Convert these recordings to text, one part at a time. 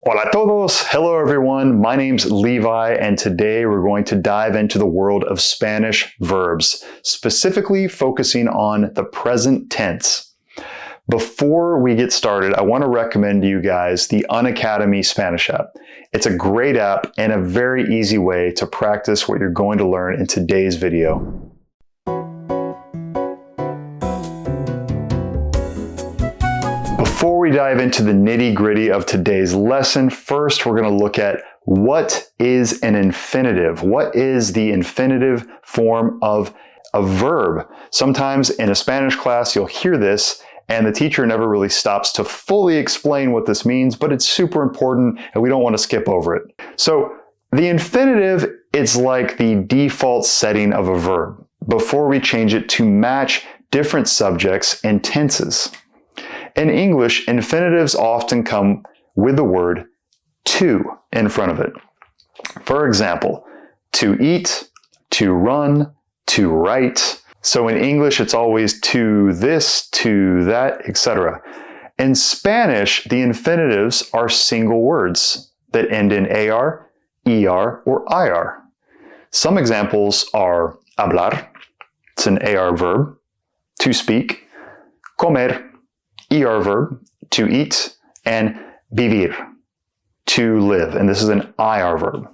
Hola a todos! Hello everyone, my name's Levi and today we're going to dive into the world of Spanish verbs, specifically focusing on the present tense. Before we get started, I want to recommend to you guys the Unacademy Spanish app. It's a great app and a very easy way to practice what you're going to learn in today's video. Before we dive into the nitty-gritty of today's lesson, first we're going to look at what is an infinitive. What is the infinitive form of a verb? Sometimes in a Spanish class you'll hear this and the teacher never really stops to fully explain what this means, but it's super important and we don't want to skip over it. So the infinitive is like the default setting of a verb before we change it to match different subjects and tenses. In English, infinitives often come with the word to in front of it. For example, to eat, to run, to write. So in English, it's always to this, to that, etc. In Spanish, the infinitives are single words that end in AR, ER, or IR. Some examples are hablar, it's an AR verb, to speak, comer, ER verb, to eat, and vivir, to live, and this is an IR verb.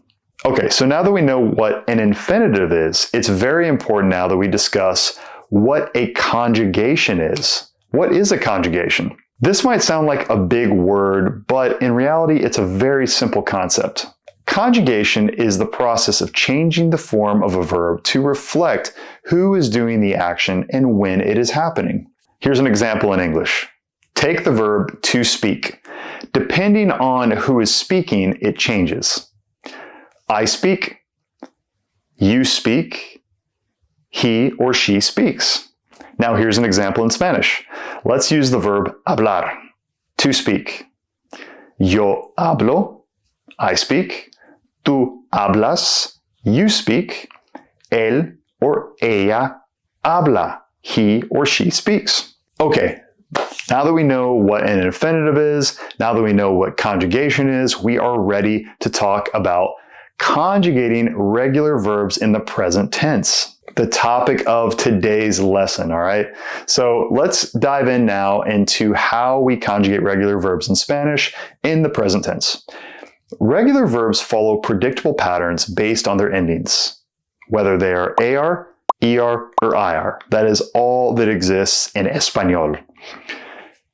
Okay, so now that we know what an infinitive is, it's very important now that we discuss what a conjugation is. What is a conjugation? This might sound like a big word, but in reality, it's a very simple concept. Conjugation is the process of changing the form of a verb to reflect who is doing the action and when it is happening. Here's an example in English. Take the verb to speak. Depending on who is speaking, it changes. I speak, you speak, he or she speaks. Now here's an example in Spanish. Let's use the verb hablar, to speak. Yo hablo, I speak. Tú hablas, you speak. Él or ella habla, he or she speaks. Okay. Now that we know what an infinitive is, now that we know what conjugation is, we are ready to talk about conjugating regular verbs in the present tense, the topic of today's lesson, all right? So let's dive in now into how we conjugate regular verbs in Spanish in the present tense. Regular verbs follow predictable patterns based on their endings, whether they are AR, ER, or IR. That is all that exists in Español.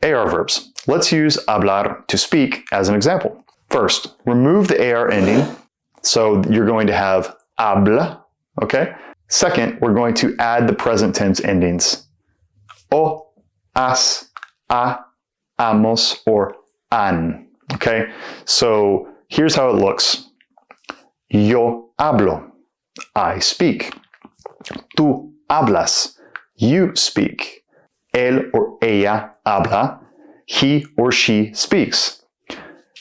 AR verbs. Let's use hablar, to speak, as an example. First, remove the AR ending. So you're going to have habla, okay? Second, we're going to add the present tense endings. O, as, a, amos, or an, okay? So here's how it looks. Yo hablo, I speak. Tú hablas, you speak. Él or ella habla, he or she speaks.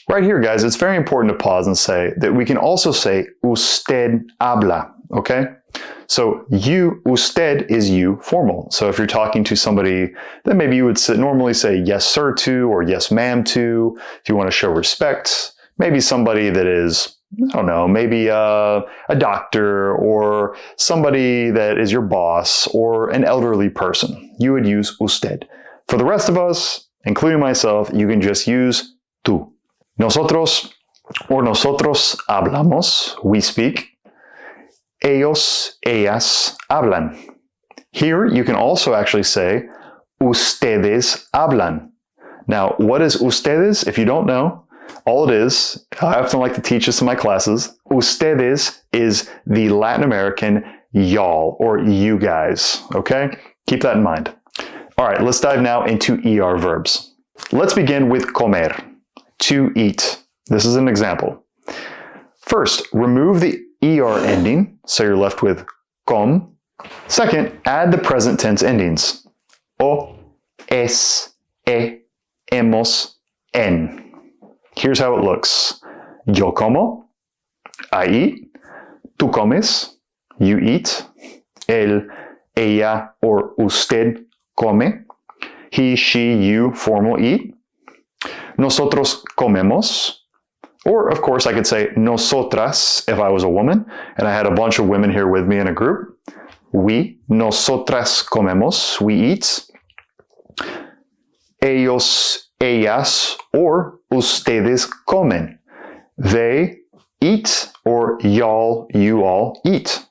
Right here, guys, it's very important to pause and say that we can also say usted habla, okay? So you, usted is you, formal. So if you're talking to somebody, then maybe you would normally say yes sir to or yes ma'am to, if you want to show respect. Maybe somebody that is, I don't know, maybe a doctor or somebody that is your boss or an elderly person. You would use usted. For the rest of us, including myself, you can just use tú. Nosotros or nosotros hablamos, we speak. Ellos, ellas hablan. Here you can also actually say ustedes hablan. Now, what is ustedes? If you don't know, all it is, I often like to teach this in my classes, ustedes is the Latin American y'all or you guys, okay? Keep that in mind. All right, let's dive now into ER verbs. Let's begin with comer, to eat. This is an example. First, remove the ER ending, so you're left with com. Second, add the present tense endings. O, es, e, hemos, en. Here's how it looks. Yo como, I eat. Tú comes, you eat. Él, ella, or usted come. He, she, you, formal eat. Nosotros comemos. Or, of course, I could say nosotras if I was a woman, and I had a bunch of women here with me in a group. We, nosotras comemos, we eat. Ellos, ellas, or ustedes comen. They eat, or y'all, you all eat.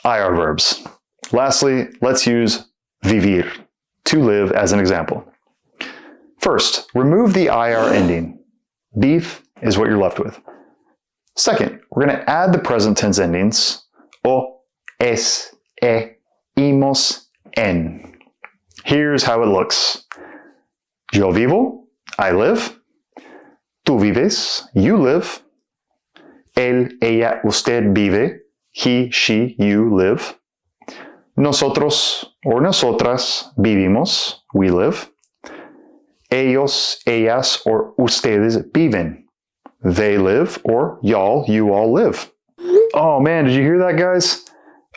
IR verbs. Lastly, let's use vivir, to live, as an example. First, remove the IR ending. Beef is what you're left with. Second, we're going to add the present tense endings o, es, e, imos, en. Here's how it looks. Yo vivo, I live. Tú vives, you live. Él, ella, usted vive. He, she, you live. Nosotros or nosotras vivimos, we live. Ellos, ellas, or ustedes viven. They live, or y'all, you all live. Oh man, did you hear that, guys?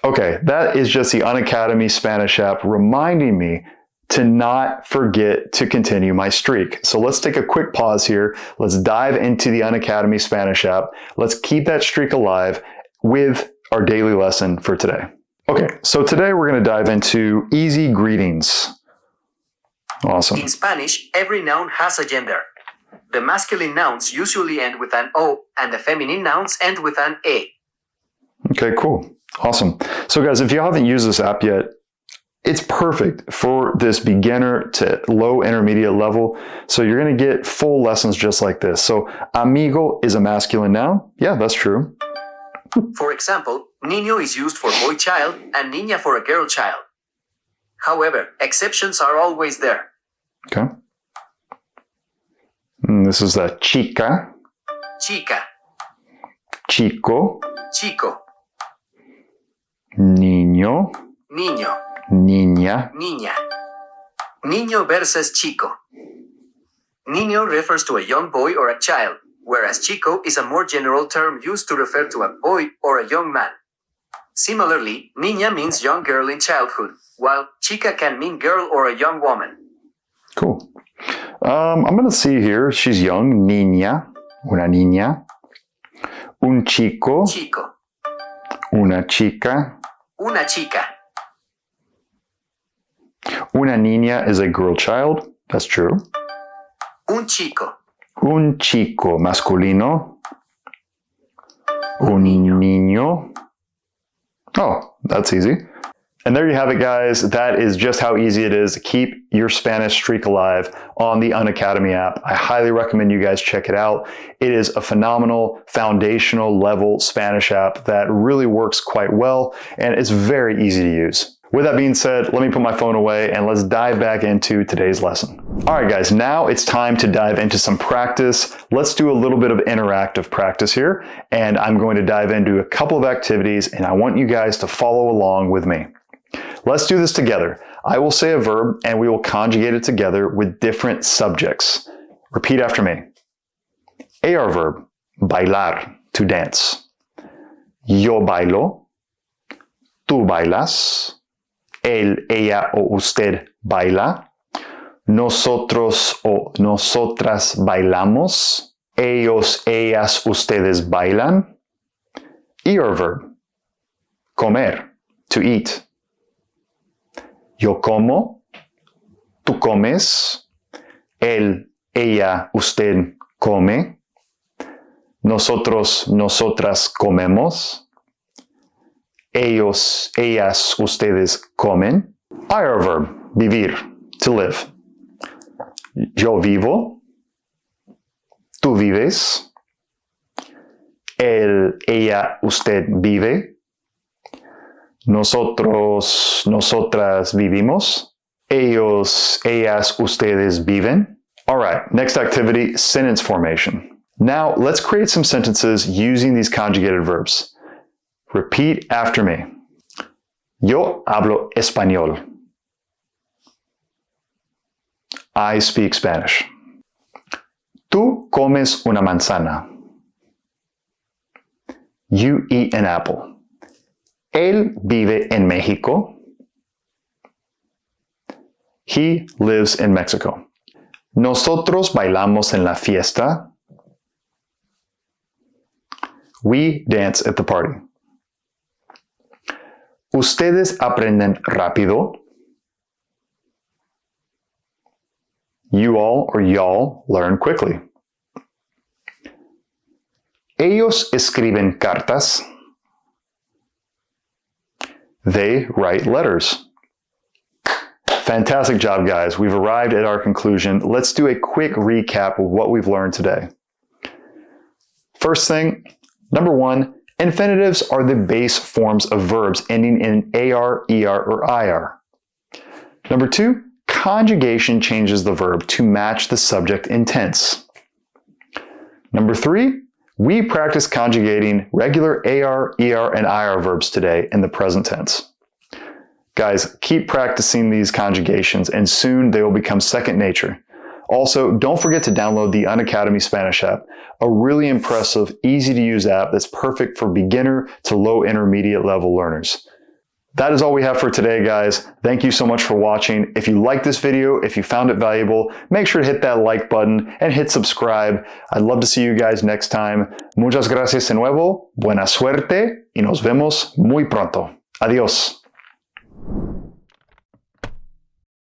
Okay, that is just the Unacademy Spanish app reminding me to not forget to continue my streak. So let's take a quick pause here. Let's dive into the Unacademy Spanish app. Let's keep that streak alive with our daily lesson for today. Okay, so today we're going to dive into easy greetings. Awesome. In Spanish, every noun has a gender. The masculine nouns usually end with an O, and the feminine nouns end with an E. Okay, cool. Awesome. So guys, if you haven't used this app yet, it's perfect for this beginner to low intermediate level. So you're going to get full lessons just like this. So amigo is a masculine noun. Yeah, that's true. For example, niño is used for boy child and niña for a girl child. However, exceptions are always there. Okay. And this is a chica, Chica, chico, chico, niño, niño, niña. niña. Niño versus chico. Niño refers to a young boy or a child, whereas chico is a more general term used to refer to a boy or a young man. Similarly, niña means young girl in childhood, while chica can mean girl or a young woman. Cool. I'm going to see here. She's young. Niña. Una niña. Un chico. Chico, Una chica. una chica. Una niña is a girl child. That's true. Un chico, Un chico masculino. Un niño. Oh, that's easy. And there you have it, guys. That is just how easy it is to keep your Spanish streak alive on the Unacademy app. I highly recommend you guys check it out. It is a phenomenal foundational level Spanish app that really works quite well, and it's very easy to use. With that being said, let me put my phone away and let's dive back into today's lesson. All right, guys, now it's time to dive into some practice. Let's do a little bit of interactive practice here, and I'm going to dive into a couple of activities, and I want you guys to follow along with me. Let's do this together. I will say a verb and we will conjugate it together with different subjects. Repeat after me. AR verb, bailar, to dance. Yo bailo. Tú bailas. Él, ella o usted baila. Nosotros o nosotras bailamos. Ellos, ellas, ustedes bailan. ER verb, comer, to eat. Yo como, tú comes, él, ella, usted come, nosotros, nosotras comemos, ellos, ellas, ustedes comen. IR verb, vivir, to live. Yo vivo, tú vives, él, ella, usted vive. Nosotros, nosotras vivimos. Ellos, ellas, ustedes viven. All right, next activity, sentence formation. Now, let's create some sentences using these conjugated verbs. Repeat after me. Yo hablo español. I speak Spanish. Tú comes una manzana. You eat an apple. Él vive en México. He lives in Mexico. Nosotros bailamos en la fiesta. We dance at the party. Ustedes aprenden rápido. You all or y'all learn quickly. Ellos escriben cartas. They write letters. Fantastic job, guys. We've arrived at our conclusion. Let's do a quick recap of what we've learned today. First thing, number one, infinitives are the base forms of verbs ending in AR, ER, or IR. Number two, conjugation changes the verb to match the subject in tense. Number three, we practice conjugating regular AR, ER, and IR verbs today in the present tense. Guys, keep practicing these conjugations and soon they will become second nature. Also, don't forget to download the Unacademy Spanish app, a really impressive, easy-to-use app that's perfect for beginner to low intermediate level learners. That is all we have for today, guys. Thank you so much for watching. If you liked this video, if you found it valuable, make sure to hit that like button and hit subscribe. I'd love to see you guys next time. Muchas gracias de nuevo, buena suerte y nos vemos muy pronto. Adiós.